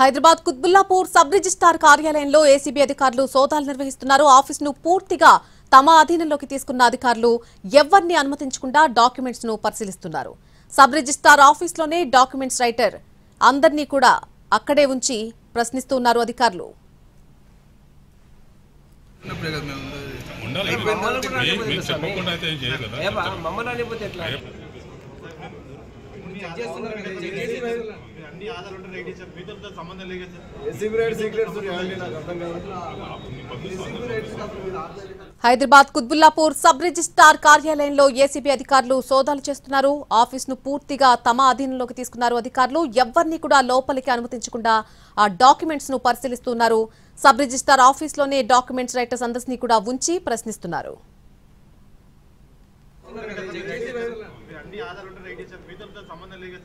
Hyderabad Quthbullapur sub registrar కార్యాలయంలో ACB అధికారులు సోదాలు నిర్వహిస్తున్నారు. ఆఫీసును పూర్తిగా తమ అధీనంలోకి తీసుకున్న అధికారులు ఎవరిని అనుమతించకుండా డాక్యుమెంట్స్ ను పరిశీలిస్తున్నారు. సబ్ రిజిస్ట్రార్ ఆఫీసులోనే డాక్యుమెంట్స్ రైటర్ అందరినీ కూడా అక్కడే ఉంచి ప్రశ్నిస్తున్నారు అధికారులు. హైదరాబాద్ కుత్బుల్లాపూర్ సబ్ రిజిస్ట్రార్ కార్యాలయంలో ఏసీబీ అధికారులు సోదాలు చేస్తున్నారు. ఆఫీసును పూర్తిగా తమ అధీనంలోకి తీసుకున్నారు అధికారులు. ఎవరిని కూడా లోపలికి అనుమతించకుండా ఆ డాక్యుమెంట్స్ ను పరిశీలిస్తున్నారు. సబ్ రిజిస్ట్రార్ ఆఫీసులోనే డాక్యుమెంట్స్ రైటర్స్ అందరినీ కూడా ఉంచి ప్రశ్నిస్తున్నారు. సంబంధం లేదు.